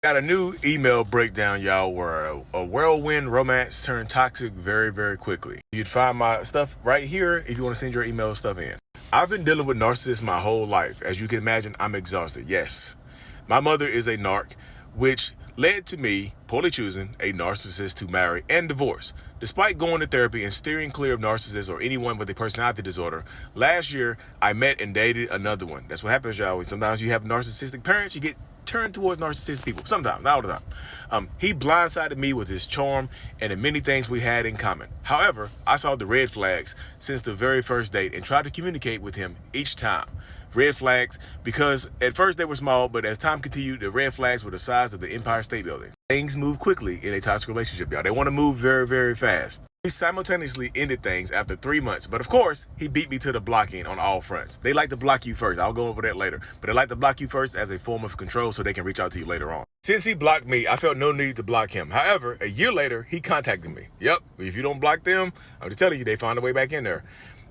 Got a new email breakdown, y'all, where a whirlwind romance turned toxic very, very quickly. You'd find my stuff right here if you want to send your email stuff in. I've been dealing with narcissists my whole life. As you can imagine, I'm exhausted. Yes, my mother is a narc, which led to me poorly choosing a narcissist to marry and divorce. Despite going to therapy and steering clear of narcissists or anyone with a personality disorder, last year I met and dated another one. That's what happens, y'all. Sometimes you have narcissistic parents, you get turned towards narcissistic people. Sometimes, not all the time. He blindsided me with his charm and the many things we had in common. However, I saw the red flags since the very first date and tried to communicate with him each time. Red flags because at first they were small, but as time continued, the red flags were the size of the Empire State Building. Things move quickly in a toxic relationship, y'all. They want to move very, very fast. We simultaneously ended things after 3 months, but of course, he beat me to the blocking on all fronts. They like to block you first. I'll go over that later, but they like to block you first as a form of control so they can reach out to you later on. Since he blocked me, I felt no need to block him. However, a year later, he contacted me. Yep, if you don't block them, I'm just telling you, they find a way back in there.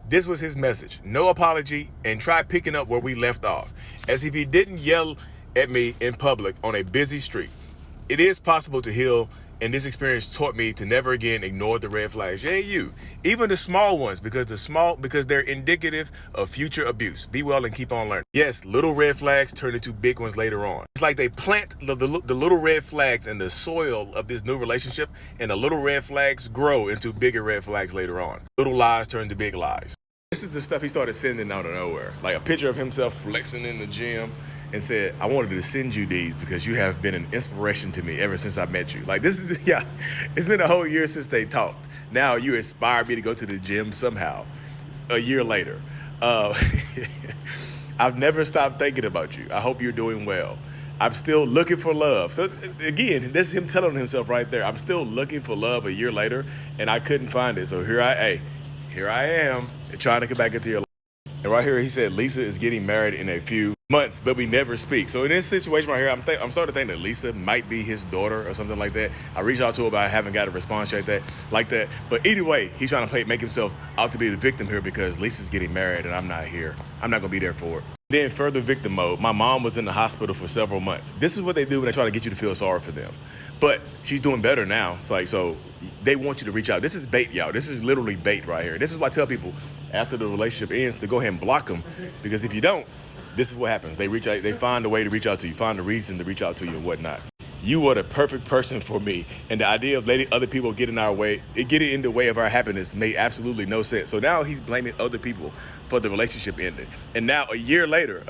This was his message: no apology, and try picking up where we left off, as if he didn't yell at me in public on a busy street. It is possible to heal, and this experience taught me to never again ignore the red flags. Yeah, even the small ones, because they're indicative of future abuse. Be well and keep on learning. Yes, little red flags turn into big ones later on. It's like they plant the little red flags in the soil of this new relationship, and the little red flags grow into bigger red flags later on. Little lies turn to big lies. This is the stuff he started sending out of nowhere, like a picture of himself flexing in the gym, and said, I wanted to send you these because you have been an inspiration to me ever since I met you. Like, this is, yeah, it's been a whole year since they talked. Now you inspired me to go to the gym somehow, a year later. I've never stopped thinking about you. I hope you're doing well. I'm still looking for love. So again, this is him telling himself right there. I'm still looking for love a year later, and I couldn't find it. So here I am trying to get back into your life. And right here, he said Lisa is getting married in a few months, but we never speak. So in this situation right here, I'm starting to think that Lisa might be his daughter or something like that. I reached out to her, but I haven't got a response yet like that. But either way, he's trying to make himself out to be the victim here because Lisa's getting married and I'm not here. I'm not gonna be there for it. Then further victim mode. My mom was in the hospital for several months. This is what they do when they try to get you to feel sorry for them. But she's doing better now. It's like, so they want you to reach out. This is bait, y'all. This is literally bait right here. This is why I tell people after the relationship ends to go ahead and block them. Because if you don't, this is what happens. They reach out, they find a way to reach out to you, find a reason to reach out to you and whatnot. You are the perfect person for me. And the idea of letting other people get in the way of our happiness made absolutely no sense. So now he's blaming other people for the relationship ending. And now a year later,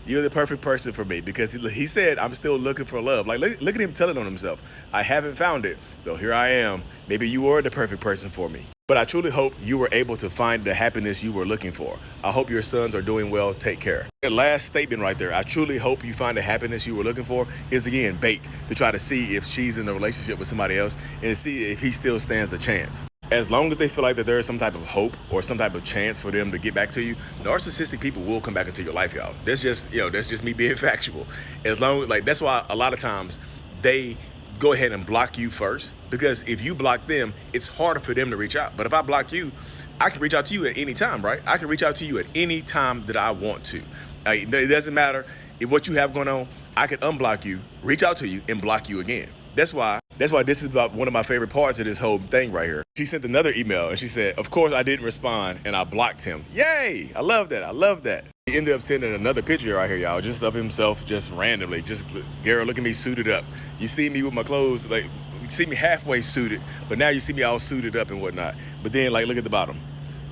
you're the perfect person for me because he said, I'm still looking for love. Like, look at him telling on himself. I haven't found it. So here I am. Maybe you were the perfect person for me. But I truly hope you were able to find the happiness you were looking for. I hope your sons are doing well. Take care. The last statement right there, I truly hope you find the happiness you were looking for, is again bait to try to see if she's in a relationship with somebody else and to see if he still stands a chance. As long as they feel like that there is some type of hope or some type of chance for them to get back to you, narcissistic people will come back into your life, y'all. That's just me being factual. As long as, that's why a lot of times they go ahead and block you first, because if you block them, it's harder for them to reach out. But if I block you, I can reach out to you at any time, right? I can reach out to you at any time that I want to. It doesn't matter what you have going on. I can unblock you, reach out to you, and block you again. That's why this is about one of my favorite parts of this whole thing right here. She sent another email and she said, of course I didn't respond and I blocked him. Yay! I love that. He ended up sending another picture right here, y'all, just of himself, just randomly. Just, Garrett, look at me suited up. You see me with my clothes, like, you see me halfway suited, but now you see me all suited up and whatnot. But then, like, look at the bottom.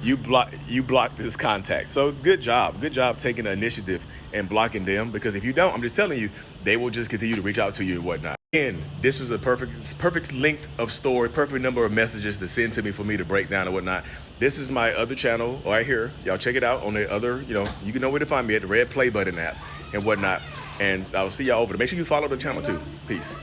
You blocked this contact. So good job taking the initiative and blocking them, because if you don't, I'm just telling you, they will just continue to reach out to you and whatnot. Again, this was a perfect length of story, perfect number of messages to send to me for me to break down and whatnot. This is my other channel right here. Y'all check it out on the other, you can know where to find me at the red play button app and whatnot. And I'll see y'all over there. Make sure you follow the channel too. Peace.